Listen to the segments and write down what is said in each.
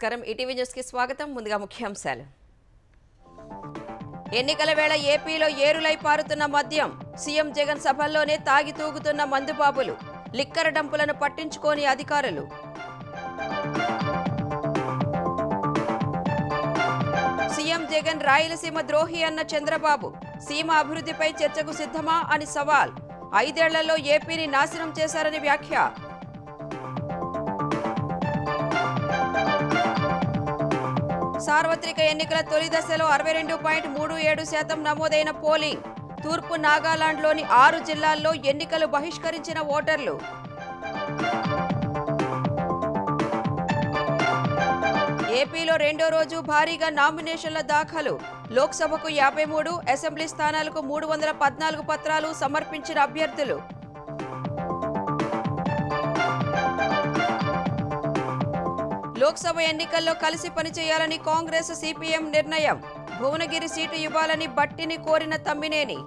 నమస్కారం ETV news కి స్వాగతం ముందుగా ముఖ్యాంశాలు ఎన్నికల వేళ ఏపీలో ఏరులై పారుతున్న మద్యం సీఎం జగన్ సభల్లోనే తాగి తూగుతున్న మందుబాబులు లిక్కర్ డంపులను పట్టించుకోని అధికారులు సీఎం జగన్ రాయలసీమ ద్రోహి అన్న చంద్రబాబు సీమ అభివృద్ధిపై చర్చకు సిద్ధమా అని సవాల్ 5 ఏళ్లలో ఏపీని నాశనం చేశారని వ్యాఖ్య సార్వత్రిక ఎన్నికల తొలి దశలో 62.37% నమోదైన పోలింగ్ తూర్పు నాగాలాండ్లోని 6 జిల్లాల్లో ఎన్నికలు బహిష్కరించిన ఓటర్లు ఏపీలో రెండో రోజు భారీగా నామినేషన్ల దాఖలు లోక్సభకు 53 అసెంబ్లీ స్థానాలకు 314 పత్రాలు సమర్పించిన అభ్యర్థులు లోక్సభ ఎన్నికల్లో కలిసి పనిచేయాలని కాంగ్రెస్ సిపిఎం నిర్ణయం భువనగిరి సీటు ఇవ్వాలని బట్టిని కోరిన తమ్మినేని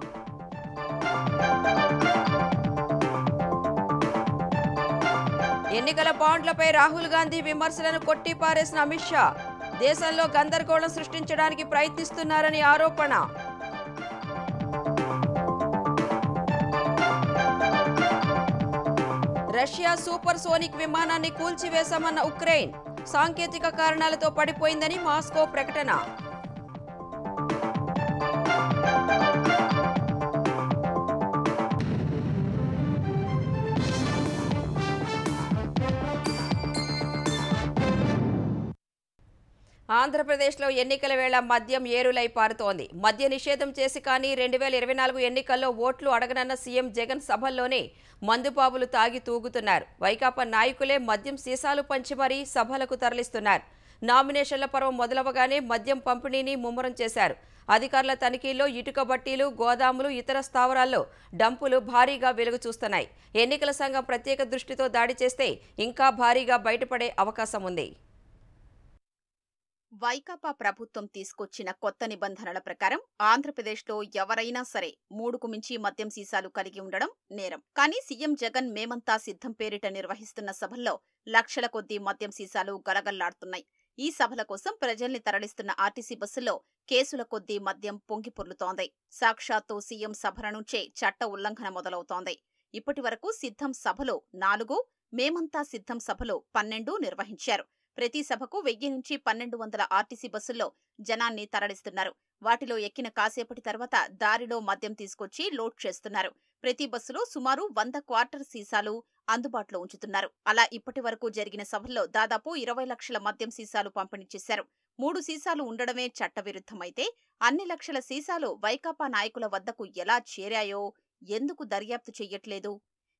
ఎన్నికల బాండ్లపై రాహుల్ గాంధీ విమర్శలను కొట్టిపారేసిన అమిత్ షా దేశంలో గందరగోళం సృష్టించడానికి ప్రయత్నిస్తున్నారని ఆరోపణ రష్యా సూపర్ సోనిక్ విమానాన్ని కూల్చివేశామన్న ఉక్రెయిన్ సాంకేతిక కారణాలతో పడిపోయిందని మాస్కో ప్రకటన ఆంధ్రప్రదేశ్లో ఎన్నికల వేళ మద్యం ఏరులై పారుతోంది మద్య నిషేధం చేసి కానీ 2024 ఎన్నికల్లో ఓట్లు అడగనన్న సీఎం జగన్ సభల్లోనే మందుబాబులు తాగి తూగుతున్నారు వైకాపా నాయకులే మద్యం సీసాలు పంచి మరీ సభలకు తరలిస్తున్నారు నామినేషన్ల పర్వం మొదలవగానే మద్యం పంపిణీని ముమ్మరం చేశారు అధికారుల తనిఖీల్లో ఇటుక బట్టీలు గోదాములు ఇతర స్థావరాల్లో డంపులు భారీగా వెలుగు చూస్తున్నాయి ఎన్నికల సంఘం ప్రత్యేక దృష్టితో దాడి చేస్తే ఇంకా భారీగా బయటపడే అవకాశం ఉంది వైకాపా ప్రభుత్వం తీసుకొచ్చిన కొత్త నిబంధనల ప్రకారం ఆంధ్రప్రదేశ్లో ఎవరైనా సరే 3కు మించి మద్యం సీసాలు కలిగి ఉండడం నేరం. కానీ సీఎం జగన్ మేమంతా సిద్ధం పేరిట నిర్వహిస్తున్న సభల్లో లక్షల కొద్దీ మద్యం సీసాలు గలగల్లాడుతున్నాయి. ఈ సభల కోసం ప్రజల్ని తరలిస్తున్న ఆర్టీసీ బస్సుల్లో కేసుల కొద్దీ మద్యం పొంగిపొర్లుతోంది. సాక్షాత్తు సీఎం సభల నుంచే చట్ట ఉల్లంఘన మొదలవుతోంది. ఇప్పటి వరకు సిద్ధం సభలు 4, మేమంతా సిద్ధం సభలు 12 నిర్వహించారు. ప్రతి సభకు 1000 నుంచి 1200 ఆర్టీసీ బస్సుల్లో జనాన్ని తరలిస్తున్నారు. వాటిలో ఎక్కిన కాసేపటి తర్వాత దారిలో మద్యం తీసుకొచ్చి లోడ్ చేస్తున్నారు. ప్రతి బస్సులో సుమారు 100 క్వార్టర్ సీసాలు అందుబాటులో ఉంచుతున్నారు. అలా ఇప్పటి వరకు జరిగిన సభల్లో దాదాపు 20 లక్షల మద్యం సీసాలు పంపిణీ చేశారు. 3 సీసాలు ఉండడమే చట్టవిరుద్ధమైతే అన్ని లక్షల సీసాలు వైకాపా నాయకుల వద్దకు ఎలా చేరాయో ఎందుకు దర్యాప్తు చెయ్యట్లేదు?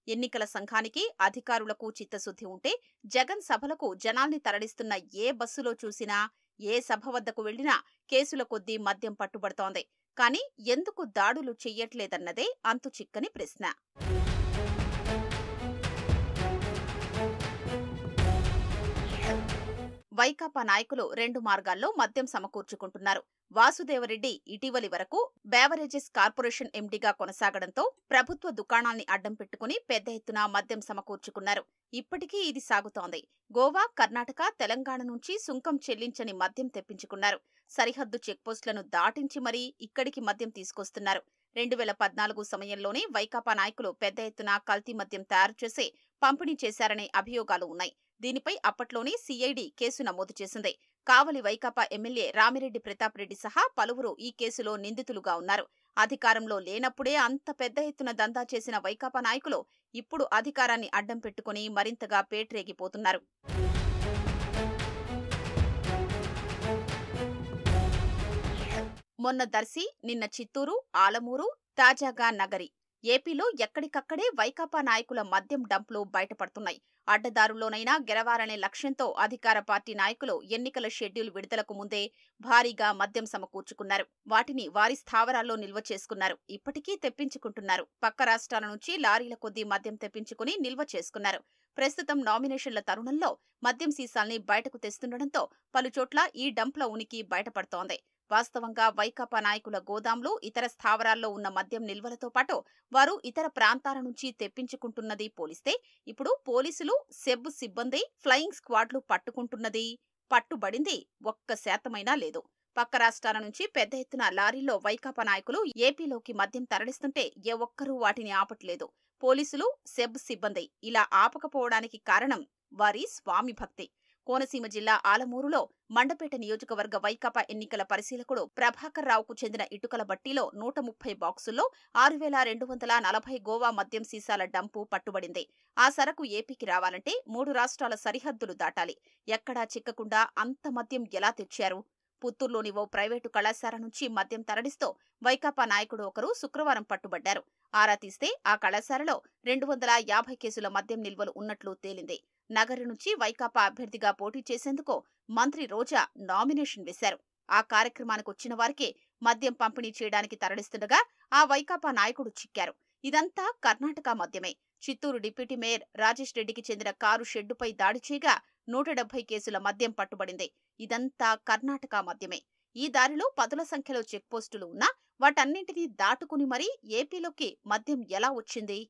ఎన్నికల సంఘానికి అధికారులకు చిత్తశుద్ధి ఉంటే జగన్ సభలకు జనాల్ని తరలిస్తున్న ఏ బస్సులో చూసినా ఏ సభ వద్దకు వెళ్లినా కేసుల కొద్దీ మద్యం పట్టుబడుతోంది. కానీ ఎందుకు దాడులు చెయ్యట్లేదన్నదే అంతు చిక్కని ప్రశ్న. వైకాపా నాయకులు 2 మార్గాల్లో మద్యం సమకూర్చుకుంటున్నారు. వాసుదేవరెడ్డి ఇటీవలి వరకు బేవరేజెస్ కార్పొరేషన్ ఎండీగా కొనసాగడంతో ప్రభుత్వ దుకాణాల్ని అడ్డం పెట్టుకుని పెద్ద ఎత్తున మద్యం సమకూర్చుకున్నారు. ఇప్పటికీ ఇది సాగుతోంది. గోవా, కర్ణాటక, తెలంగాణ నుంచి సుంకం చెల్లించని మద్యం తెప్పించుకున్నారు. సరిహద్దు చెక్పోస్టులను దాటించి మరీ ఇక్కడికి మద్యం తీసుకొస్తున్నారు. 2014 సమయంలోనే వైకాపా నాయకులు పెద్ద ఎత్తున కల్తీ మద్యం తయారు చేసి పంపిణీ చేశారనే అభియోగాలు ఉన్నాయి. దీనిపై అప్పట్లోనే సిఐడి కేసు నమోదు చేసింది. కావలి వైకాపా ఎమ్మెల్యే రామిరెడ్డి ప్రతాప్ రెడ్డి సహా పలువురు ఈ కేసులో నిందితులుగా ఉన్నారు. అధికారంలో లేనప్పుడే అంత పెద్ద ఎత్తున దందా చేసిన వైకాపా నాయకులు ఇప్పుడు అధికారాన్ని అడ్డం పెట్టుకుని మరింతగా పేట్రేగిపోతున్నారు. మొన్న దర్శి, నిన్న చిత్తూరు, ఆలమూరు, తాజాగా నగరి ఏపీలో ఎక్కడికక్కడే వైకాపా నాయకుల మద్యం డంపులు బయటపడుతున్నాయి. అడ్డదారుల్లోనైనా గెలవాలనే లక్ష్యంతో అధికార పార్టీ నాయకులు ఎన్నికల షెడ్యూల్ విడుదలకు ముందే భారీగా మద్యం సమకూర్చుకున్నారు. వాటిని వారి స్థావరాల్లో నిల్వ చేసుకున్నారు. ఇప్పటికీ తెప్పించుకుంటున్నారు. పక్క రాష్ట్రాల నుంచి లారీల కొద్దీ మద్యం తెప్పించుకుని నిల్వ చేసుకున్నారు. ప్రస్తుతం నామినేషన్ల తరుణంలో మద్యం సీసాల్ని బయటకు తెస్తుండటంతో పలుచోట్ల ఈ డంప్ల ఉనికి బయటపడుతోంది. వాస్తవంగా వైకాపా నాయకుల గోదాంలు, ఇతర స్థావరాల్లో ఉన్న మద్యం నిల్వలతో పాటు వారు ఇతర ప్రాంతాల నుంచి తెప్పించుకుంటున్నది పోలిస్తే ఇప్పుడు పోలీసులు, సెబ్ సిబ్బంది, ఫ్లయింగ్ స్క్వాడ్లు పట్టుకుంటున్నది పట్టుబడింది 1% లేదు. పక్క రాష్ట్రాల నుంచి పెద్ద ఎత్తున లారీల్లో వైకాపా నాయకులు ఏపీలోకి మద్యం తరలిస్తుంటే ఏ ఒక్కరూ వాటిని ఆపట్లేదు. పోలీసులు, సెబ్ సిబ్బంది ఇలా ఆపకపోవడానికి కారణం వారి స్వామి భక్తి. కోనసీమ జిల్లా ఆలమూరులో మండపేట నియోజకవర్గ వైకాపా ఎన్నికల పరిశీలకుడు ప్రభాకర్ రావుకు చెందిన ఇటుకల బట్టీలో 130 బాక్సుల్లో 6,240 గోవా మద్యం సీసాల డంపు పట్టుబడింది. ఆ సరకు ఏపీకి రావాలంటే 3 రాష్ట్రాల సరిహద్దులు దాటాలి. ఎక్కడా చిక్కకుండా అంత మద్యం ఎలా తెచ్చారు? పుత్తూరులోని ఓ ప్రైవేటు కళాశాల నుంచి మద్యం తరలిస్తూ వైకాపా నాయకుడు ఒకరు శుక్రవారం పట్టుబడ్డారు. ఆరా తీస్తే ఆ కళాశాలలో 250 కేసుల మద్యం నిల్వలు ఉన్నట్లు తేలింది. నగరి నుంచి వైకాపా అభ్యర్థిగా పోటీ చేసేందుకు మంత్రి రోజా నామినేషన్ వేశారు. ఆ కార్యక్రమానికి వచ్చిన వారికే మద్యం పంపిణీ చేయడానికి తరలిస్తుండగా ఆ వైకాపా నాయకుడు చిక్కారు. ఇదంతా కర్ణాటక మద్యమే. చిత్తూరు డిప్యూటీ మేయర్ రాజేష్ రెడ్డికి చెందిన కారు షెడ్డుపై దాడి చేయగా 170 కేసుల మద్యం పట్టుబడింది. ఇదంతా కర్ణాటక మద్యమే. ఈ దారిలో పదుల సంఖ్యలో చెక్పోస్టులు ఉన్నా వాటన్నింటినీ దాటుకుని మరీ ఏపీలోకి మద్యం ఎలా వచ్చింది?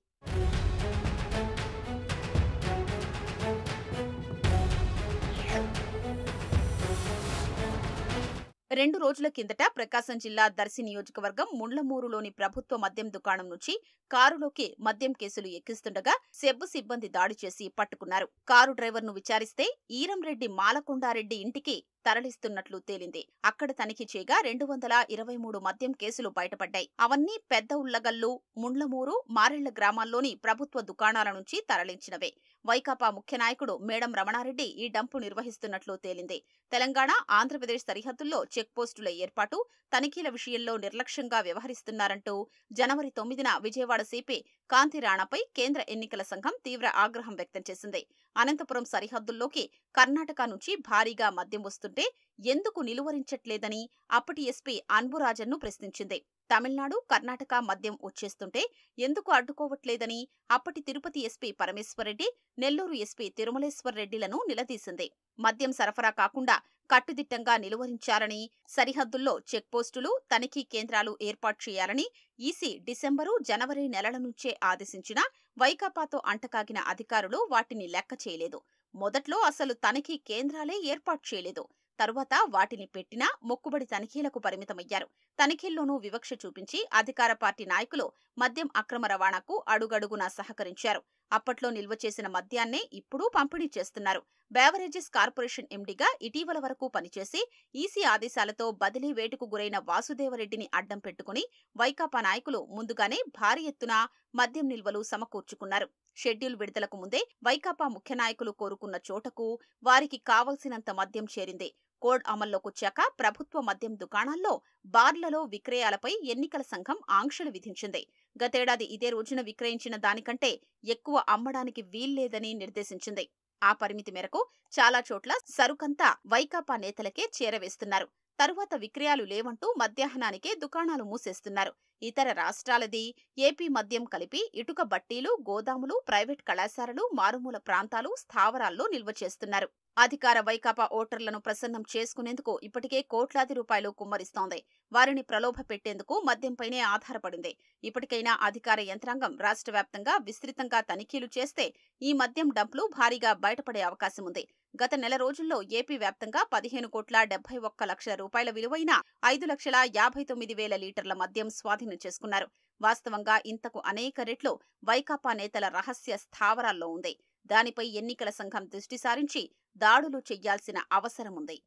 2 రోజుల కిందట ప్రకాశం జిల్లా దర్శి నియోజకవర్గం ముండ్లమూరులోని ప్రభుత్వ మద్యం దుకాణం నుంచి కారులోకి మద్యం కేసులు ఎక్కిస్తుండగా సెబ్ సిబ్బంది దాడి చేసి పట్టుకున్నారు. కారు డ్రైవర్ను విచారిస్తే ఈరంరెడ్డి మాలకొండారెడ్డి ఇంటికి తరలిస్తున్నట్లు తేలింది. అక్కడ తనిఖీ చేయగా 223 మద్యం కేసులు బయటపడ్డాయి. అవన్నీ పెద్ద ఉళ్లగల్లు, ముండ్లమూరు, మారెళ్ల గ్రామాల్లోని ప్రభుత్వ దుకాణాల నుంచి తరలించినవే. వైకాపా ముఖ్య నాయకుడు మేడం రమణారెడ్డి ఈ డంపు నిర్వహిస్తున్నట్లు తేలింది. తెలంగాణ, ఆంధ్రప్రదేశ్ సరిహద్దుల్లో చెక్పోస్టుల ఏర్పాటు, తనిఖీల విషయంలో నిర్లక్ష్యంగా వ్యవహరిస్తున్నారంటూ జనవరి 9న విజయవాడ సిపి కాంతిరాణపై కేంద్ర ఎన్నికల సంఘం తీవ్ర ఆగ్రహం వ్యక్తం చేసింది. అనంతపురం సరిహద్దుల్లోకి కర్ణాటక నుంచి భారీగా మద్యం వస్తుంటే ఎందుకు నిలువరించట్లేదని అప్పటి ఎస్పీ అన్బురాజన్ను ప్రశ్నించింది. తమిళనాడు, కర్ణాటక మద్యం వచ్చేస్తుంటే ఎందుకు అడ్డుకోవట్లేదని అప్పటి తిరుపతి ఎస్పీ పరమేశ్వర్రెడ్డి, నెల్లూరు ఎస్పీ తిరుమలేశ్వర్రెడ్డిలను నిలదీసింది. మద్యం సరఫరా కాకుండా కట్టుదిట్టంగా నిలువరించాలని, సరిహద్దుల్లో చెక్పోస్టులు, తనిఖీ కేంద్రాలు ఏర్పాటు చేయాలని ఈసీ డిసెంబరు, జనవరి నెలల నుంచే ఆదేశించినా వైకాపాతో అంటకాగిన అధికారులు వాటిని లెక్క చేయలేదు. మొదట్లో అసలు తనిఖీ కేంద్రాలే ఏర్పాటు చేయలేదు. తరువాత వాటిని పెట్టినా మొక్కుబడి తనిఖీలకు పరిమితమయ్యారు. తనిఖీల్లోనూ వివక్ష చూపించి అధికార పార్టీ నాయకులు మద్యం అక్రమ రవాణాకు అడుగడుగునా సహకరించారు. అప్పట్లో నిల్వ చేసిన మద్యాన్నే ఇప్పుడు పంపిణీ చేస్తున్నారు. బేవరేజెస్ కార్పొరేషన్ ఎండీగా ఇటీవల వరకు పనిచేసి ఈసీ ఆదేశాలతో బదిలీ వేటుకు గురైన వాసుదేవరెడ్డిని అడ్డం పెట్టుకుని వైకాపా నాయకులు ముందుగానే భారీ ఎత్తున మద్యం నిల్వలు సమకూర్చుకున్నారు. షెడ్యూల్ విడుదలకు ముందే వైకాపా ముఖ్య నాయకులు కోరుకున్న చోటకు వారికి కావలసినంత మద్యం చేరింది. కోడ్ అమల్లోకొచ్చాక ప్రభుత్వ మద్యం దుకాణాల్లో, బార్లలో విక్రయాలపై ఎన్నికల సంఘం ఆంక్షలు విధించింది. గతేడాది ఇదే రోజున విక్రయించిన దానికంటే ఎక్కువ అమ్మడానికి వీల్లేదని నిర్దేశించింది. ఆ పరిమితి మేరకు చాలా చోట్ల సరుకంతా వైకాపా నేతలకే చేరవేస్తున్నారు. తరువాత విక్రయాలు లేవంటూ మధ్యాహ్నానికే దుకాణాలు మూసేస్తున్నారు. ఇతర రాష్ట్రాలది, ఏపీ మద్యం కలిపి ఇటుక బట్టీలు, గోదాములు, ప్రైవేట్ కళాశాలలు, మారుమూల ప్రాంతాలు, స్థావరాల్లో నిల్వ చేస్తున్నారు. అధికార వైకాపా ఓటర్లను ప్రసన్నం చేసుకునేందుకు ఇప్పటికే కోట్లాది రూపాయలు కుమ్మరిస్తోంది. వారిని ప్రలోభ పెట్టేందుకు మద్యంపైనే ఆధారపడింది. ఇప్పటికైనా అధికార యంత్రాంగం రాష్ట్ర వ్యాప్తంగా విస్తృతంగా తనిఖీలు చేస్తే ఈ మద్యం డంపులు భారీగా బయటపడే అవకాశం ఉంది. గత నెల రోజుల్లో ఏపీ వ్యాప్తంగా 15,71,00,000 రూపాయల విలువైన 5,59,000 లీటర్ల మద్యం స్వాధీనం చేసుకున్నారు. వాస్తవంగా ఇంతకు అనేక రెట్లు వైకాపా నేతల రహస్య స్థావరాల్లో ఉంది. దానిపై ఎన్నికల సంఘం దృష్టి సారించి దాడులు చెయ్యాల్సిన అవసరముంది.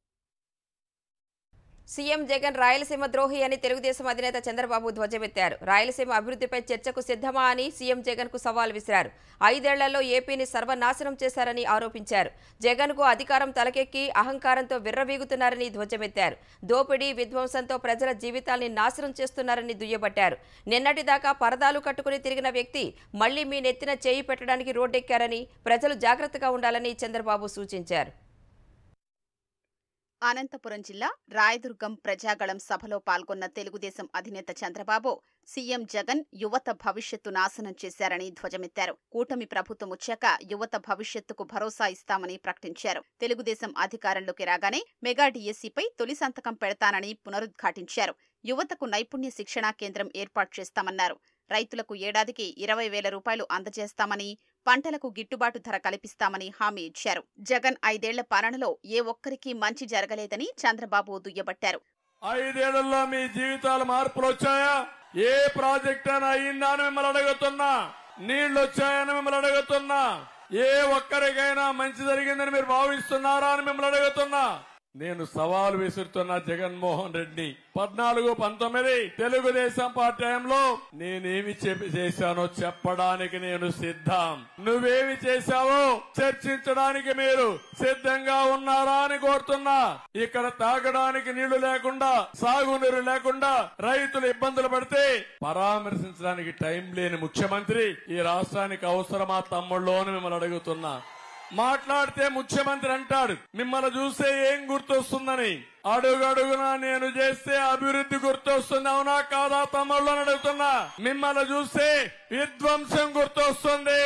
సీఎం జగన్ రాయలసీమ ద్రోహి అని తెలుగుదేశం అధినేత చంద్రబాబు ధ్వజమెత్తారు. రాయలసీమ అభివృద్ధిపై చర్చకు సిద్ధమా అని సీఎం జగన్ కు సవాల్ విసిరారు. 5 ఏళ్లలో ఏపీని సర్వనాశనం చేశారని ఆరోపించారు. జగన్ కు అధికారం తలకెక్కి అహంకారంతో విర్రవీగుతున్నారని ధ్వజమెత్తారు. దోపిడీ, విధ్వంసంతో ప్రజల జీవితాల్ని నాశనం చేస్తున్నారని దుయ్యబట్టారు. నిన్నటిదాకా పరదాలు కట్టుకుని తిరిగిన వ్యక్తి మళ్లీ మీ నెత్తిన చేయి పెట్టడానికి రోడ్డెక్కారని, ప్రజలు జాగ్రత్తగా ఉండాలని చంద్రబాబు సూచించారు. అనంతపురం జిల్లా రాయదుర్గం ప్రజాగళం సభలో పాల్గొన్న తెలుగుదేశం అధినేత చంద్రబాబు సీఎం జగన్ యువత భవిష్యత్తు నాశనం చేశారని ధ్వజమెత్తారు. కూటమి ప్రభుత్వం వచ్చాక యువత భవిష్యత్తుకు భరోసా ఇస్తామని ప్రకటించారు. తెలుగుదేశం అధికారంలోకి రాగానే మెగా డిఎస్సీపై తొలి సంతకం పెడతానని పునరుద్ఘాటించారు. యువతకు నైపుణ్య శిక్షణా కేంద్రం ఏర్పాటు చేస్తామన్నారు. రైతులకు ఏడాదికి 20,000 రూపాయలు అందజేస్తామని, పంటలకు గిట్టుబాటు ధర కల్పిస్తామని హామీ ఇచ్చారు. జగన్ 5 ఏళ్ల పాలనలో ఏ ఒక్కరికి మంచి జరగలేదని చంద్రబాబు దుయ్యబట్టారు. 5 ఏళ్లలో మీ జీవితాల మార్పులు వచ్చాయా? ఏ ప్రాజెక్ట్ అయినా అయిందా అని మిమ్మల్ని అడుగుతున్నా. నీళ్లు వచ్చాయని మిమ్మల్ని అడుగుతున్నా. ఏ ఒక్కరికైనా మంచి జరిగిందని మీరు భావిస్తున్నారా అని మిమ్మల్ని అడుగుతున్నా. నేను సవాల్ విసురుతున్నా జగన్మోహన్ రెడ్డి. 14-19 తెలుగుదేశం పార్టీ టైంలో నేనేమి చేశానో చెప్పడానికి నేను సిద్ధం. నువ్వేమి చేశావో చర్చించడానికి మీరు సిద్ధంగా ఉన్నారా అని కోరుతున్నా. ఇక్కడ తాగడానికి నీళ్లు లేకుండా, సాగునీరు లేకుండా రైతులు ఇబ్బందులు పడితే పరామర్శించడానికి టైం లేని ముఖ్యమంత్రి ఈ రాష్ట్రానికి అవసరమా తమ్ముళ్ళు అని మిమ్మల్ని అడుగుతున్నా. మాట్లాడితే ముఖ్యమంత్రి అంటాడు మిమ్మల్ని చూస్తే ఏం గుర్తొస్తుందని. అడుగడుగునా నేను చేస్తే అభివృద్ధి గుర్తొస్తుంది. అవునా కాదా తమ్ముళ్ళు అని అడుగుతున్నా. మిమ్మల్ని చూస్తే విధ్వంసం గుర్తొస్తుంది.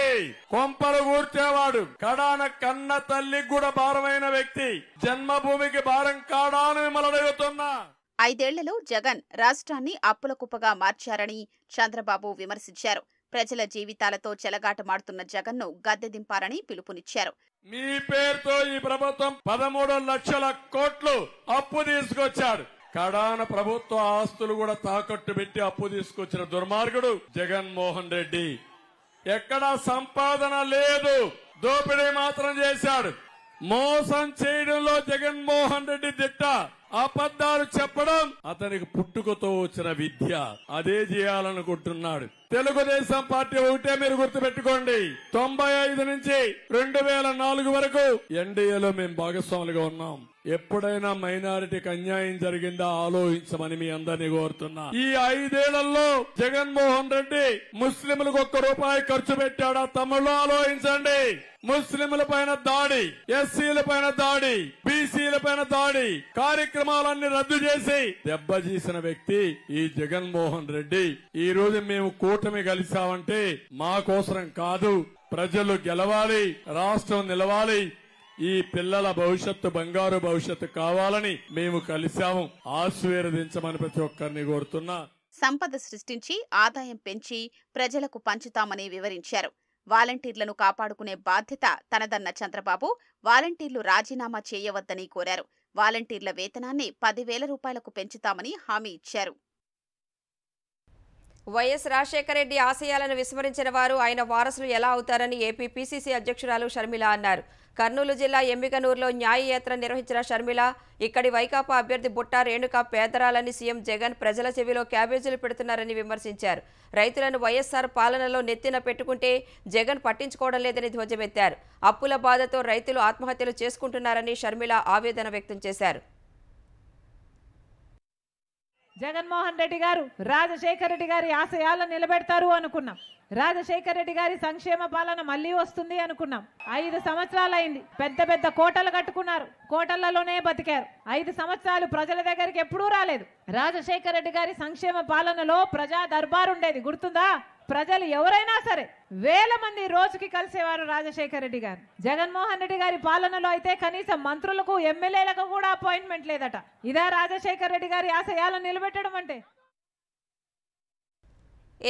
కొంపలు కూర్చేవాడు, కడాన కన్న తల్లికి కూడా భారమైన వ్యక్తి జన్మభూమికి భారం కాడా అని మిమ్మల్ని అడుగుతున్నా. 5 ఏళ్లలో జగన్ రాష్ట్రాన్ని అప్పుల కుప్పగా మార్చారని చంద్రబాబు విమర్శించారు. ప్రజల జీవితాలతో చెలగాటమాడుతున్న జగన్ను గద్దె దింపారని పిలుపునిచ్చారు. మీ పేరుతో ఈ ప్రభుత్వం 13 లక్షల కోట్లు అప్పు తీసుకొచ్చాడు. కడాన ప్రభుత్వ ఆస్తులు కూడా తాకట్టు పెట్టి అప్పు తీసుకొచ్చిన దుర్మార్గుడు జగన్మోహన్ రెడ్డి. ఎక్కడా సంపాదన లేదు, దోపిడీ మాత్రం చేశాడు. మోసం చేయడంలో జగన్మోహన్ రెడ్డి దిట్ట. అబద్దాలు చెప్పడం అతనికి పుట్టుకతో వచ్చిన విద్య. అదే చేయాలనుకుంటున్నాడు. తెలుగుదేశం పార్టీ ఒకటే మీరు గుర్తుపెట్టుకోండి. 95 నుంచి 2004 వరకు ఎన్డీఏలో మేము భాగస్వాములుగా ఉన్నాం. ఎప్పుడైనా మైనారిటీకి అన్యాయం జరిగిందా ఆలోచించమని మీ అందరినీ కోరుతున్నా. ఈ 5 ఏళ్లలో జగన్మోహన్ రెడ్డి ముస్లింలకు ₹1 ఖర్చు పెట్టాడా తమ్ముళ్ళు ఆలోచించండి. ముస్లింల పైన దాడి, ఎస్సీల పైన దాడి, బీసీల పైన దాడి, కార్యక్రమాలన్నీ రద్దు చేసి దెబ్బతీసిన వ్యక్తి ఈ జగన్మోహన్ రెడ్డి. ఈ రోజు మేము కూటమి కలిసామంటే మా కోసరం కాదు, ప్రజలు గెలవాలి, రాష్ట్రం నిలవాలి, ఈ పిల్లల భవిష్యత్తు బంగారు భవిష్యత్తు కావాలని మేము కలిశాము. ఆశీర్వదించమని ప్రతి ఒక్కరిని కోరుతున్నా. సంపద సృష్టించి ఆదాయం పెంచి ప్రజలకు పంచుతామని వివరించారు. వాలంటీర్లను కాపాడుకునే బాధ్యత తనదన్న చంద్రబాబు వాలంటీర్లు రాజీనామా చేయవద్దని కోరారు. వాలంటీర్ల వేతనాన్ని ₹10,000 పెంచుతామని హామీ ఇచ్చారు. వైఎస్ రాజశేఖర రెడ్డి ఆశయాలను విస్మరించిన వారు ఆయన వారసులు ఎలా అవుతారని ఏపీ పీసీసీ అధ్యక్షురాలు షర్మిల అన్నారు. కర్నూలు జిల్లా ఎంబికనూరులో న్యాయయాత్ర నిర్వహించిన షర్మిల ఇక్కడి వైకాపా అభ్యర్థి బుట్టా రేణుక పేదరాలని సీఎం జగన్ ప్రజల చెవిలో క్యాబేజీలు పెడుతున్నారని విమర్శించారు. రైతులను వైఎస్ఆర్ పాలనలో నెత్తిన పెట్టుకుంటే జగన్ పట్టించుకోవడం లేదని ధ్వజమెత్తారు. అప్పుల బాధతో రైతులు ఆత్మహత్యలు చేసుకుంటున్నారని షర్మిల ఆవేదన వ్యక్తం చేశారు. జగన్మోహన్ రెడ్డి గారు రాజశేఖర రెడ్డి గారి ఆశయాలను నిలబెడతారు అనుకున్నాం. రాజశేఖర రెడ్డి గారి సంక్షేమ పాలన మళ్లీ వస్తుంది అనుకున్నాం. 5 సంవత్సరాలైంది. పెద్ద పెద్ద కోటలు కట్టుకున్నారు, కోటలలోనే బతికారు. 5 సంవత్సరాలు ప్రజల దగ్గరికి ఎప్పుడూ రాలేదు. రాజశేఖర రెడ్డి గారి సంక్షేమ పాలనలో ప్రజా దర్బార్ ఉండేది, గుర్తుందా? ప్రజలు ఎవరైనా సరే 1000 మంది రోజుకి కలిసేవారు రాజశేఖర రెడ్డి గారు. జగన్మోహన్ రెడ్డి గారి పాలనలో అయితే కనీసం మంత్రులకు, ఎమ్మెల్యేలకు కూడా అపాయింట్మెంట్ లేదట. ఇదా రాజశేఖర రెడ్డి గారి ఆశయాలను నిలబెట్టడం అంటే?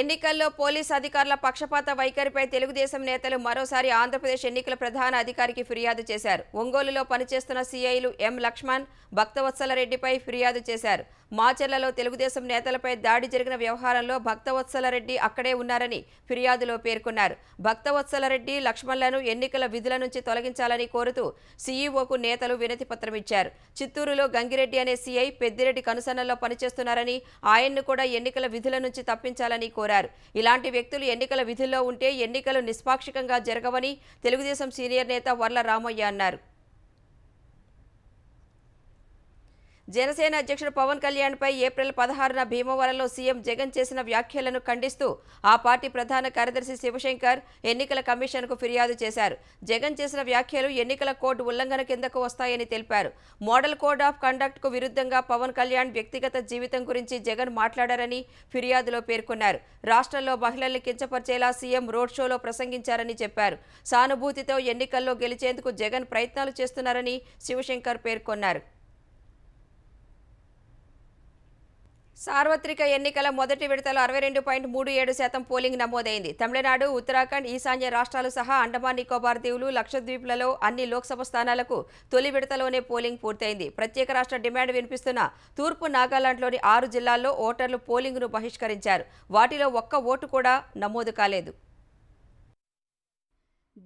ఎన్నికల్లో పోలీసు అధికారుల పక్షపాత వైఖరిపై తెలుగుదేశం నేతలు మరోసారి ఆంధ్రప్రదేశ్ ఎన్నికల ప్రధాన అధికారికి ఫిర్యాదు చేశారు. ఒంగోలులో పనిచేస్తున్న సీఐలు ఎం లక్ష్మణ్, భక్తవత్సలరెడ్డిపై ఫిర్యాదు చేశారు. మాచర్లలో తెలుగుదేశం నేతలపై దాడి జరిగిన వ్యవహారంలో భక్తవత్సలరెడ్డి అక్కడే ఉన్నారని ఫిర్యాదులో పేర్కొన్నారు. భక్తవత్సలరెడ్డి, లక్ష్మణ్లను ఎన్నికల విధుల నుంచి తొలగించాలని కోరుతూ సీఈఓకు నేతలు వినతి పత్రం ఇచ్చారు. చిత్తూరులో గంగిరెడ్డి అనే సీఐ పెద్దిరెడ్డి కనుసన్నల్లో పనిచేస్తున్నారని, ఆయన్ను కూడా ఎన్నికల విధుల నుంచి తప్పించాలని కోరారు. ఇలాంటి వ్యక్తులు ఎన్నికల విధుల్లో ఉంటే ఎన్నికలు నిష్పాక్షికంగా జరగవని తెలుగుదేశం సీనియర్ నేత వర్ల రామయ్య అన్నారు. జనసేన అధ్యక్షుడు పవన్ కళ్యాణ్పై ఏప్రిల్ 16న భీమవరంలో సీఎం జగన్ చేసిన వ్యాఖ్యలను ఖండిస్తూ ఆ పార్టీ ప్రధాన కార్యదర్శి శివశంకర్ ఎన్నికల కమిషన్కు ఫిర్యాదు చేశారు. జగన్ చేసిన వ్యాఖ్యలు ఎన్నికల కోడ్ ఉల్లంఘన కిందకు వస్తాయని తెలిపారు. మోడల్ కోడ్ ఆఫ్ కండక్ట్కు విరుద్ధంగా పవన్ కళ్యాణ్ వ్యక్తిగత జీవితం గురించి జగన్ మాట్లాడారని ఫిర్యాదులో పేర్కొన్నారు. రాష్ట్రంలో మహిళల్ని కించపరిచేలా సీఎం రోడ్ షోలో ప్రసంగించారని చెప్పారు. సానుభూతితో ఎన్నికల్లో గెలిచేందుకు జగన్ ప్రయత్నాలు చేస్తున్నారని శివశంకర్ పేర్కొన్నారు. సార్వత్రిక ఎన్నికల మొదటి విడతలో 62.37% పోలింగ్ నమోదైంది. తమిళనాడు, ఉత్తరాఖండ్, ఈశాన్య రాష్ట్రాలు సహా అండమాన్ నికోబార్ దీవులు, లక్షద్వీప్లలో అన్ని లోక్సభ స్థానాలకు తొలి విడతలోనే పోలింగ్ పూర్తయింది. ప్రత్యేక రాష్ట్ర డిమాండ్ వినిపిస్తున్న తూర్పు నాగాలాండ్లోని 6 జిల్లాల్లో ఓటర్లు పోలింగ్ను బహిష్కరించారు. వాటిలో ఒక్క ఓటు కూడా నమోదు కాలేదు.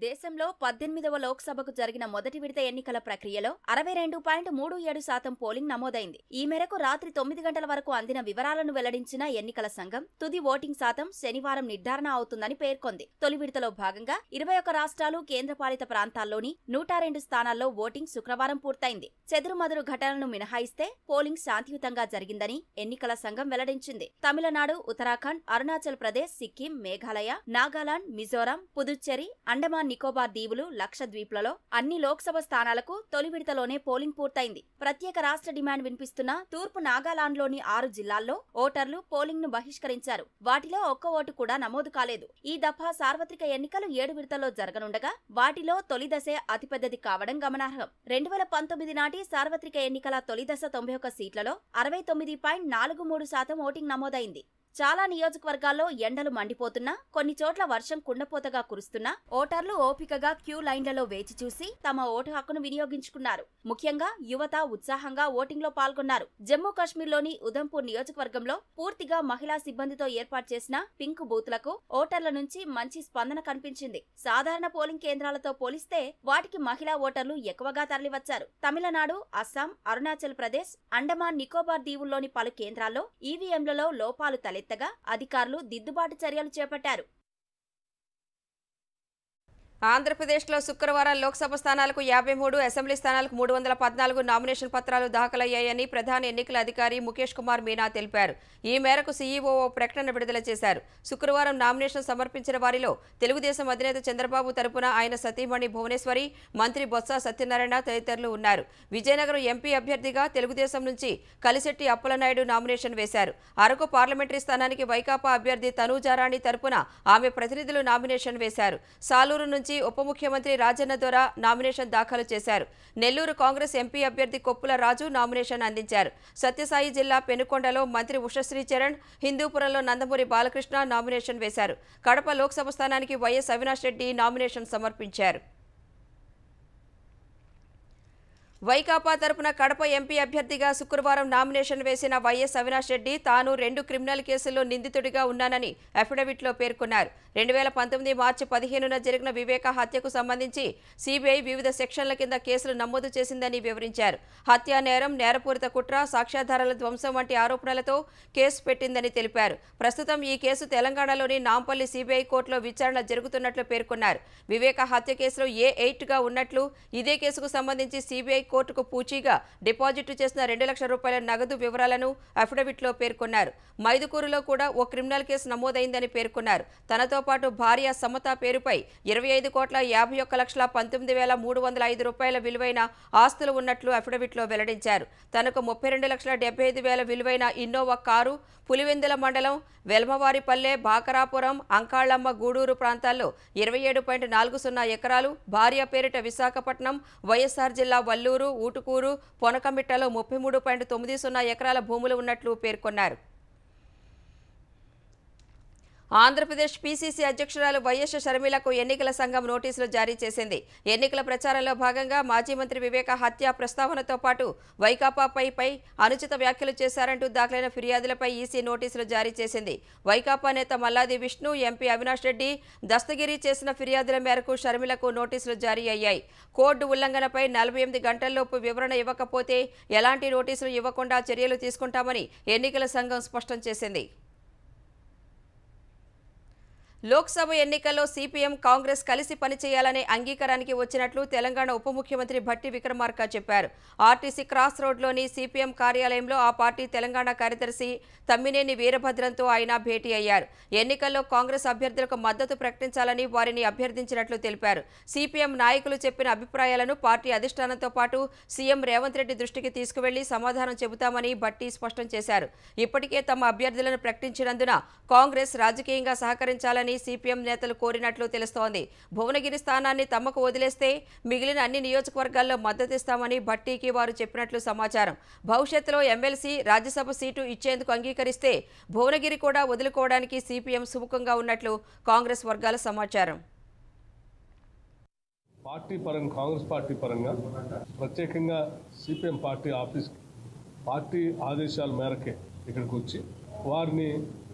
దేశంలో 18వ లోక్సభకు జరిగిన మొదటి విడత ఎన్నికల ప్రక్రియలో 62.37% పోలింగ్ నమోదైంది. ఈ మేరకు రాత్రి 9 గంటల వరకు అందిన వివరాలను వెల్లడించిన ఎన్నికల సంఘం తుది ఓటింగ్ శాతం శనివారం నిర్ధారణ అవుతుందని పేర్కొంది. తొలి విడతలో భాగంగా 21 రాష్ట్రాలు, కేంద్రపాలిత ప్రాంతాల్లోని 102 స్థానాల్లో ఓటింగ్ శుక్రవారం పూర్తయింది. చెదురుమదురు ఘటనలను మినహాయిస్తే పోలింగ్ శాంతియుతంగా జరిగిందని ఎన్నికల సంఘం వెల్లడించింది. తమిళనాడు, ఉత్తరాఖండ్, అరుణాచల్ ప్రదేశ్, సిక్కిం, మేఘాలయ, నాగాలాండ్, మిజోరాం, పుదుచ్చేరి, అండమాన్ నికోబార్ దీవులు, లక్షద్వీప్లలో అన్ని లోక్సభ స్థానాలకు తొలి విడతలోనే పోలింగ్ పూర్తయింది. ప్రత్యేక రాష్ట్ర డిమాండ్ వినిపిస్తున్న తూర్పు నాగాలాండ్లోని 6 జిల్లాల్లో ఓటర్లు పోలింగ్ ను బహిష్కరించారు. వాటిలో ఒక్క ఓటు కూడా నమోదు కాలేదు. ఈ దఫా సార్వత్రిక ఎన్నికలు 7 విడతల్లో జరగనుండగా వాటిలో తొలి దశే అతిపెద్దది కావడం గమనార్హం. 2019 నాటి సార్వత్రిక ఎన్నికల తొలి దశ 91 సీట్లలో 69.43% ఓటింగ్ నమోదైంది. చాలా నియోజకవర్గాల్లో ఎండలు మండిపోతున్నా, కొన్ని చోట్ల వర్షం కుండపోతగా కురుస్తున్నా ఓటర్లు ఓపికగా క్యూ లైన్లలో వేచి చూసి తమ ఓటు హక్కును వినియోగించుకున్నారు. ముఖ్యంగా యువత ఉత్సాహంగా ఓటింగ్లో పాల్గొన్నారు. జమ్మూ కాశ్మీర్లోని ఉధంపూర్ నియోజకవర్గంలో పూర్తిగా మహిళా సిబ్బందితో ఏర్పాటు చేసిన పింక్ బూత్లకు ఓటర్ల నుంచి మంచి స్పందన కనిపించింది. సాధారణ పోలింగ్ కేంద్రాలతో పోలిస్తే వాటికి మహిళా ఓటర్లు ఎక్కువగా తరలివచ్చారు. తమిళనాడు, అస్సాం, అరుణాచల్ ప్రదేశ్, అండమాన్ నికోబార్ దీవుల్లోని పలు కేంద్రాల్లో ఈవీఎంలలో లోపాలు తలెత్తాయి. అధికారులు దిద్దుబాటు చర్యలు చేపట్టారు. ఆంధ్రప్రదేశ్లో శుక్రవారం లోక్సభ స్థానాలకు 53, అసెంబ్లీ స్థానాలకు 314 నామినేషన్ పత్రాలు దాఖలయ్యాయని ప్రధాన ఎన్నికల అధికారి ముఖేష్ కుమార్ మీనా తెలిపారు. ఈ మేరకు సీఈఓ ప్రకటన విడుదల చేశారు. శుక్రవారం నామినేషన్ సమర్పించిన వారిలో తెలుగుదేశం అధినేత చంద్రబాబు తరపున ఆయన సతీమణి భువనేశ్వరి, మంత్రి బొత్స సత్యనారాయణ తదితరులు ఉన్నారు. విజయనగరం ఎంపీ అభ్యర్థిగా తెలుగుదేశం నుంచి కలిశెట్టి అప్పలనాయుడు నామినేషన్ వేశారు. అరకు పార్లమెంటరీ స్థానానికి వైకాపా అభ్యర్థి తనూజారాణి తరపున ఆమె ప్రతినిధులు నామినేషన్ వేశారు. సాలూరు నుంచి ఉప ముఖ్యమంత్రి రాజన్న దొర నామినేషన్ దాఖలు చేశారు. నెల్లూరు కాంగ్రెస్ ఎంపీ అభ్యర్థి కొప్పుల రాజు నామినేషన్ అందించారు. సత్యసాయి జిల్లా పెనుకొండలో మంత్రి ఉషశ్రీ చరణ్, హిందూపురంలో నందమూరి బాలకృష్ణ నామినేషన్ వేశారు. కడప లోక్సభ స్థానానికి వైఎస్ అవినాష్ రెడ్డి నామినేషన్ సమర్పించారు. వైకాపా తరపున కడప ఎంపీ అభ్యర్థిగా శుక్రవారం నామినేషన్ వేసిన వైఎస్ అవినాష్ రెడ్డి తాను 2 క్రిమినల్ కేసుల్లో నిందితుడిగా ఉన్నానని అఫిడవిట్లో పేర్కొన్నారు. 2019 మార్చి 15న జరిగిన వివేక హత్యకు సంబంధించి సిబిఐ వివిధ సెక్షన్ల కింద కేసులు నమోదు చేసిందని వివరించారు. హత్యా నేరం, నేరపూరిత కుట్ర, సాక్ష్యాధారాల ధ్వంసం వంటి ఆరోపణలతో కేసు పెట్టిందని తెలిపారు. ప్రస్తుతం ఈ కేసు తెలంగాణలోని నాంపల్లి సిబిఐ కోర్టులో విచారణ జరుగుతున్నట్లు పేర్కొన్నారు. వివేక హత్య కేసులో A8గా ఉన్నట్లు, ఇదే కేసుకు సంబంధించి సిబిఐ కోర్టుకు పూచీగా డిపాజిట్ చేసిన 2 లక్షల రూపాయల నగదు వివరాలను అఫిడవిట్లో పేర్కొన్నారు. మైదుకూరులో కూడా ఓ క్రిమినల్ కేసు నమోదైందని పేర్కొన్నారు. తనతో పాటు భార్య సమత పేరుపై 25,51,19,305 రూపాయల విలువైన ఆస్తులు ఉన్నట్లు అఫిడవిట్లో వెల్లడించారు. తనకు 32,75,000 విలువైన ఇన్నోవా కారు పులివెందుల మండలం వెల్మవారిపల్లె, బాకరాపురం, అంకాళమ్మ, గూడూరు ప్రాంతాల్లో 27.40 ఎకరాలు, భార్య పేరిట విశాఖపట్నం, వైఎస్ఆర్ జిల్లా వల్లూరు, ఊటుకూరు, పొనకమిట్టలో 33.90 ఎకరాల భూములు ఉన్నట్లు పేర్కొన్నారు. ఆంధ్రప్రదేశ్ పీసీసీ అధ్యక్షురాలు వైఎస్ షర్మిలకు ఎన్నికల సంఘం నోటీసులు జారీ చేసింది. ఎన్నికల ప్రచారంలో భాగంగా మాజీ మంత్రి వివేక హత్య ప్రస్తావనతో పాటు వైకాపాపై అనుచిత వ్యాఖ్యలు చేశారంటూ దాఖలైన ఫిర్యాదులపై ఈసీ నోటీసులు జారీ చేసింది. వైకాపా నేత మల్లాది విష్ణు, ఎంపీ అవినాష్ రెడ్డి దస్తగిరి చేసిన ఫిర్యాదుల మేరకు షర్మిలకు నోటీసులు జారీ అయ్యాయి. కోడ్ ఉల్లంఘనపై 48 గంటల్లోపు వివరణ ఇవ్వకపోతే ఎలాంటి నోటీసులు ఇవ్వకుండా చర్యలు తీసుకుంటామని ఎన్నికల సంఘం స్పష్టం చేసింది. లోక్సభ ఎన్నికల్లో సిపిఎం, కాంగ్రెస్ కలిసి పనిచేయాలనే అంగీకారానికి వచ్చినట్లు తెలంగాణ ఉప ముఖ్యమంత్రి భట్టి విక్రమార్క చెప్పారు. ఆర్టీసీ క్రాస్ రోడ్లోని సిపిఎం కార్యాలయంలో ఆ పార్టీ తెలంగాణ కార్యదర్శి తమ్మినేని వీరభద్రంతో ఆయన భేటీ అయ్యారు. ఎన్నికల్లో కాంగ్రెస్ అభ్యర్థులకు మద్దతు ప్రకటించాలని వారిని అభ్యర్థించినట్లు తెలిపారు. సిపిఎం నాయకులు చెప్పిన అభిప్రాయాలను పార్టీ అధిష్టానంతో పాటు సీఎం రేవంత్ రెడ్డి దృష్టికి తీసుకువెళ్లి సమాధానం చెబుతామని భట్టి స్పష్టం చేశారు. ఇప్పటికే తమ అభ్యర్థులను ప్రకటించినందున కాంగ్రెస్ రాజకీయంగా సహకరించాలని సిపిఎం నేతలు కోరినట్లు తెలుస్తోంది. భువనగిరి స్థానాన్ని తమకు వదిలేస్తే మిగిలిన అన్ని నియోజకవర్గాల్లో మద్దతిస్తామని భట్టీకి వారు చెప్పినట్లు సమాచారం. భవిష్యత్తులో ఎమ్మెల్సీ, రాజ్యసభ సీటు ఇచ్చేందుకు అంగీకరిస్తే భువనగిరి కూడా వదులుకోవడానికి సిపిఎం సుముఖంగా ఉన్నట్లు కాంగ్రెస్ వర్గాల సమాచారం. కాంగ్రెస్ పార్టీ పరంగా ప్రత్యేకంగా సిపిఎం పార్టీ ఆఫీస్ పార్టీ ఆదేశాల మేరకే ఇక్కడికి వచ్చి వారిని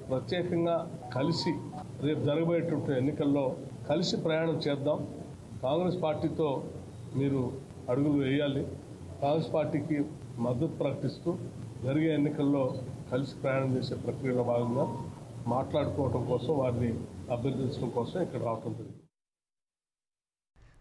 ప్రత్యేకంగా కలిసి రేపు జరగబోయేటువంటి ఎన్నికల్లో కలిసి ప్రయాణం చేద్దాం. కాంగ్రెస్ పార్టీతో మీరు అడుగులు వేయాలి. కాంగ్రెస్ పార్టీకి మద్దతు ప్రకటిస్తూ జరిగే ఎన్నికల్లో కలిసి ప్రయాణం చేసే ప్రక్రియలో భాగంగా మాట్లాడుకోవడం కోసం, వారిని అభ్యర్థించడం కోసం ఇక్కడ రావడం జరిగింది.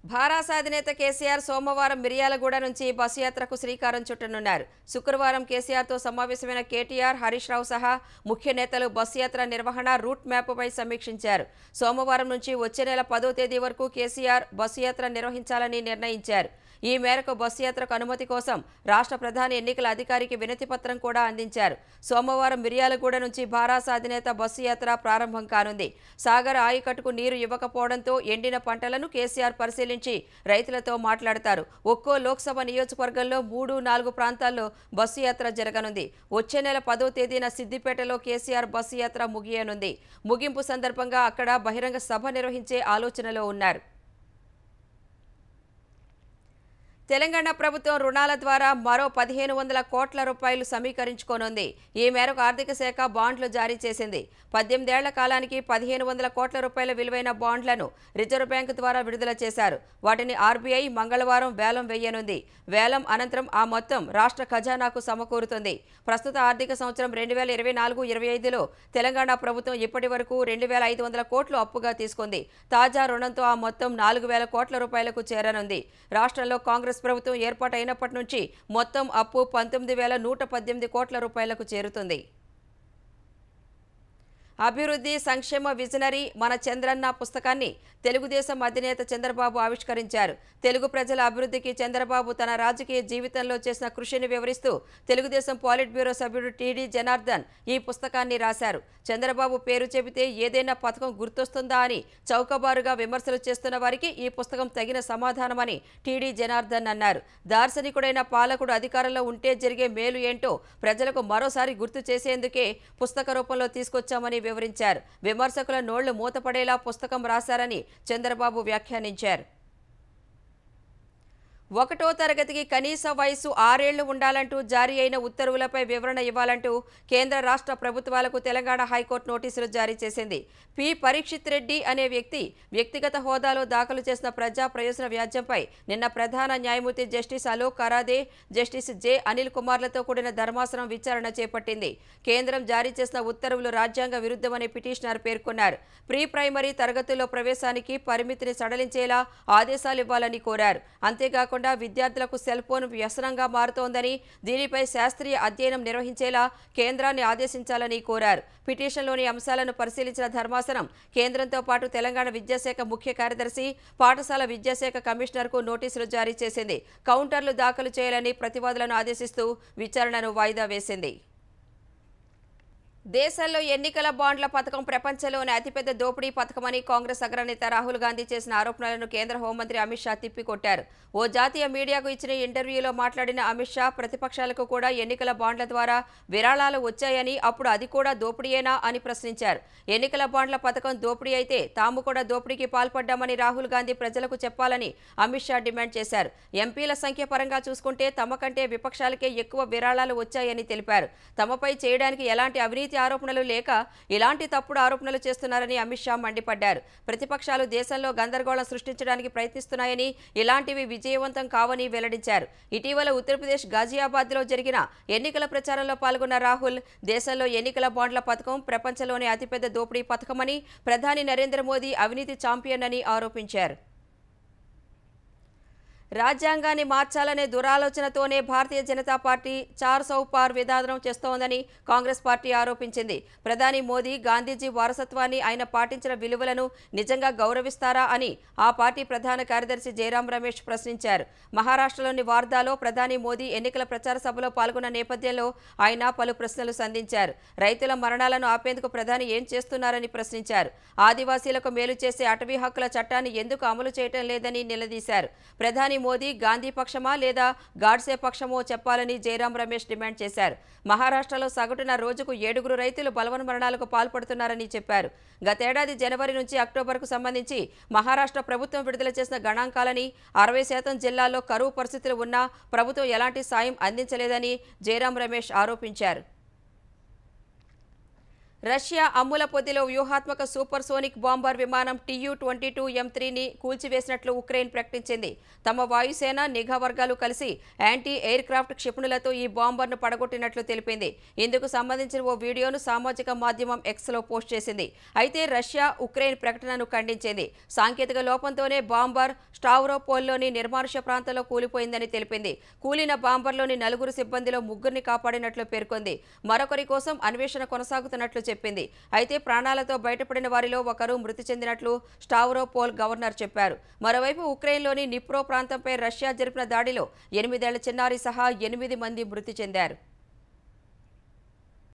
భారాస అధినేత కేసీఆర్ సోమవారం మిర్యాలగూడ నుంచి బస్సు యాత్రకు శ్రీకారం చుట్టనున్నారు. శుక్రవారం కేసీఆర్తో సమావేశమైన కేటీఆర్, హరీష్ రావు సహా ముఖ్య నేతలు బస్సు యాత్ర నిర్వహణ, రూట్ మ్యాప్పై సమీక్షించారు. సోమవారం నుంచి వచ్చే నెల 10వ తేదీ వరకు కేసీఆర్ బస్సు యాత్ర నిర్వహించాలని నిర్ణయించారు. ఈ మేరకు బస్సు యాత్రకు అనుమతి కోసం రాష్ట్ర ప్రధాన ఎన్నికల అధికారికి వినతి పత్రం కూడా అందించారు. సోమవారం మిర్యాలగూడ నుంచి భారాస అధినేత బస్సు యాత్ర ప్రారంభం కానుంది. సాగర్ ఆయకట్టుకు నీరు ఇవ్వకపోవడంతో ఎండిన పంటలను కేసీఆర్ పరిశీలించి రైతులతో మాట్లాడతారు. ఒక్కో లోక్సభ నియోజకవర్గంలో 3-4 ప్రాంతాల్లో బస్సు యాత్ర జరగనుంది. వచ్చే నెల 10వ తేదీన సిద్దిపేటలో కేసీఆర్ బస్సు యాత్ర ముగియనుంది. ముగింపు సందర్భంగా అక్కడ బహిరంగ సభ నిర్వహించే ఆలోచనలో ఉన్నారు. తెలంగాణ ప్రభుత్వం రుణాల ద్వారా మరో 1500 కోట్ల రూపాయలు సమీకరించుకోనుంది. ఈ మేరకు ఆర్థిక శాఖ బాండ్లు జారీ చేసింది. 18 ఏళ్ల కాలానికి 1500 కోట్ల రూపాయల విలువైన బాండ్లను రిజర్వ్ బ్యాంకు ద్వారా విడుదల చేశారు. వాటిని ఆర్బీఐ మంగళవారం వేలం వేయనుంది. వేలం అనంతరం ఆ మొత్తం రాష్ట్ర ఖజానాకు సమకూరుతుంది. ప్రస్తుత ఆర్థిక సంవత్సరం 2024-25లో తెలంగాణ ప్రభుత్వం ఇప్పటి వరకు 2500 కోట్లు అప్పుగా తీసుకుంది. తాజా రుణంతో ఆ మొత్తం 4000 కోట్ల రూపాయలకు చేరనుంది. రాష్ట్రంలో కాంగ్రెస్ ప్రభుత్వం ఏర్పాటైనప్పటి నుంచి మొత్తం అప్పు 19,118 కోట్ల రూపాయలకు చేరుతుంది. అభివృద్ధి సంక్షేమ విజనరీ మన చంద్రన్న పుస్తకాన్ని తెలుగుదేశం అధినేత చంద్రబాబు ఆవిష్కరించారు. తెలుగు ప్రజల అభివృద్ధికి చంద్రబాబు తన రాజకీయ జీవితంలో చేసిన కృషిని వివరిస్తూ తెలుగుదేశం పాలిట్ బ్యూరో సభ్యుడు టీడీ జనార్దన్ ఈ పుస్తకాన్ని రాశారు. చంద్రబాబు పేరు చెబితే ఏదైనా పథకం గుర్తొస్తుందా అని చౌకబారుగా విమర్శలు చేస్తున్న వారికి ఈ పుస్తకం తగిన సమాధానమని టీడీ జనార్దన్ అన్నారు. దార్శనికుడైన పాలకుడు అధికారంలో ఉంటే జరిగే మేలు ఏంటో ప్రజలకు మరోసారి గుర్తు చేసేందుకే పుస్తక రూపంలో తీసుకొచ్చామని వివరించారు. విమర్శకుల నోళ్లు మూతపడేలా పుస్తకం రాశారని చంద్రబాబు వ్యాఖ్యానించారు. 1వ తరగతికి కనీస వయసు 6 ఏళ్లు ఉండాలంటూ జారీ అయిన ఉత్తర్వులపై వివరణ ఇవ్వాలంటూ కేంద్ర రాష్ట్ర ప్రభుత్వాలకు తెలంగాణ హైకోర్టు నోటీసులు జారీ చేసింది. పి పరీక్షిత్ రెడ్డి అనే వ్యక్తి వ్యక్తిగత హోదాలో దాఖలు చేసిన ప్రజా ప్రయోజన వ్యాజ్యంపై నిన్న ప్రధాన న్యాయమూర్తి justice Alok Aradhe, justice J Anil కుమార్లతో కూడిన ధర్మాసనం విచారణ చేపట్టింది. కేంద్రం జారీ చేసిన ఉత్తర్వులు రాజ్యాంగ విరుద్ధమని పిటిషనర్ పేర్కొన్నారు. ప్రీ ప్రైమరీ తరగతుల్లో ప్రవేశానికి పరిమితిని సడలించేలా ఆదేశాలు ఇవ్వాలని కోరారు. అంతేకాకుండా విద్యార్థులకు సెల్ ఫోన్ వ్యసనంగా మారుతోందని, దీనిపై శాస్త్రీయ అధ్యయనం నిర్వహించేలా కేంద్రాన్ని ఆదేశించాలని కోరారు. పిటిషన్లోని అంశాలను పరిశీలించిన ధర్మాసనం కేంద్రంతో పాటు తెలంగాణ విద్యాశాఖ ముఖ్య కార్యదర్శి, పాఠశాల విద్యాశాఖ కమిషనర్కు నోటీసులు జారీ చేసింది. కౌంటర్లు దాఖలు చేయాలని ప్రతివాదులను ఆదేశిస్తూ విచారణను వాయిదా వేసింది. దేశంలో ఎన్నికల బాండ్ల పథకం ప్రపంచంలోని అతిపెద్ద దోపిడీ పథకమని కాంగ్రెస్ అగ్రనేత రాహుల్ గాంధీ చేసిన ఆరోపణలను కేంద్ర హోంమంత్రి అమిత్ షా తిప్పికొట్టారు. ఓ జాతీయ మీడియాకు ఇచ్చిన ఇంటర్వ్యూలో మాట్లాడిన అమిత్ షా ప్రతిపక్షాలకు కూడా ఎన్నికల బాండ్ల ద్వారా విరాళాలు వచ్చాయని, అప్పుడు అది కూడా దోపిడీయేనా అని ప్రశ్నించారు. ఎన్నికల బాండ్ల పథకం దోపిడీ అయితే తాము కూడా దోపిడీకి పాల్పడ్డామని రాహుల్ గాంధీ ప్రజలకు చెప్పాలని అమిత్ షా డిమాండ్ చేశారు. ఎంపీల సంఖ్య పరంగా చూసుకుంటే తమ కంటే విపక్షాలకే ఎక్కువ విరాళాలు వచ్చాయని తెలిపారు. తమపై చేయడానికి ఎలాంటి అవినీతి ఆరోపణలు లేక ఇలాంటి తప్పుడు ఆరోపణలు చేస్తున్నారని అమిత్ షా మండిపడ్డారు. ప్రతిపక్షాలు దేశంలో గందరగోళం సృష్టించడానికి ప్రయత్నిస్తున్నాయని, ఇలాంటివి విజయవంతం కావని వెల్లడించారు. ఇటీవల ఉత్తరప్రదేశ్ గాజియాబాద్లో జరిగిన ఎన్నికల ప్రచారంలో పాల్గొన్న రాహుల్ దేశంలో ఎన్నికల బాండ్ల పథకం ప్రపంచంలోనే అతిపెద్ద దోపిడీ పథకమని, ప్రధాని నరేంద్ర మోదీ అవినీతి ఛాంపియన్ అని ఆరోపించారు. రాజ్యాంగాన్ని మార్చాలనే దురాలోచనతోనే భారతీయ జనతా పార్టీ చార్ సౌ పార్ విధానం చేస్తోందని కాంగ్రెస్ పార్టీ ఆరోపించింది. ప్రధాని మోదీ గాంధీజీ వారసత్వాన్ని, ఆయన పాటించిన విలువలను నిజంగా గౌరవిస్తారా అని ఆ పార్టీ ప్రధాన కార్యదర్శి జయరాం రమేష్ ప్రశ్నించారు. మహారాష్ట్రలోని వార్దాలో ప్రధాని మోదీ ఎన్నికల ప్రచార సభలో పాల్గొన్న నేపథ్యంలో ఆయన పలు ప్రశ్నలు సంధించారు. రైతుల మరణాలను ఆపేందుకు ప్రధాని ఏం చేస్తున్నారని ప్రశ్నించారు. ఆదివాసీలకు మేలు చేసే అటవీ హక్కుల చట్టాన్ని ఎందుకు అమలు చేయటం లేదని నిలదీశారు. ప్రధాని మోదీ గాంధీ పక్షమా లేదా గాడ్సే పక్షమో చెప్పాలని జయరాం రమేష్ డిమాండ్ చేశారు. మహారాష్ట్రలో సగటున రోజుకు 7 రైతులు బలవన్మరణాలకు పాల్పడుతున్నారని చెప్పారు. గతేడాది జనవరి నుంచి అక్టోబర్కు సంబంధించి మహారాష్ట్ర ప్రభుత్వం విడుదల చేసిన గణాంకాలని 60% జిల్లాల్లో కరువు పరిస్థితులు ఉన్నా ప్రభుత్వం ఎలాంటి సాయం అందించలేదని జయరాం రమేష్ ఆరోపించారు. రష్యా అమ్ముల పొదిలో వ్యూహాత్మక సూపర్సోనిక్ బాంబర్ విమానం Tu-22M3ని కూల్చివేసినట్లు ఉక్రెయిన్ ప్రకటించింది. తమ వాయుసేన, నిఘా వర్గాలు కలిసి యాంటీ ఎయిర్ క్రాఫ్ట్ క్షిపణులతో ఈ బాంబర్ను పడగొట్టినట్లు తెలిపింది. ఇందుకు సంబంధించిన ఓ వీడియోను సామాజిక మాధ్యమం ఎక్స్లో పోస్ట్ చేసింది. అయితే రష్యా ఉక్రెయిన్ ప్రకటనను ఖండించింది. సాంకేతిక లోపంతోనే బాంబర్ స్టావ్రోపోల్లోని నిర్మానుష్య ప్రాంతంలో కూలిపోయిందని తెలిపింది. కూలిన బాంబర్లోని 4 సిబ్బందిలో 3ని కాపాడినట్లు పేర్కొంది. మరొకరి కోసం అన్వేషణ కొనసాగుతున్నట్లు చెప్పింది. అయితే ప్రాణాలతో బయటపడిన వారిలో ఒకరు మృతి చెందినట్లు స్టావ్రోపోల్ గవర్నర్ చెప్పారు. మరోవైపు ఉక్రెయిన్లోని నిప్రో ప్రాంతంపై రష్యా జరిపిన దాడిలో 8 ఏళ్ల చిన్నారి సహా 8 మంది మృతి చెందారు.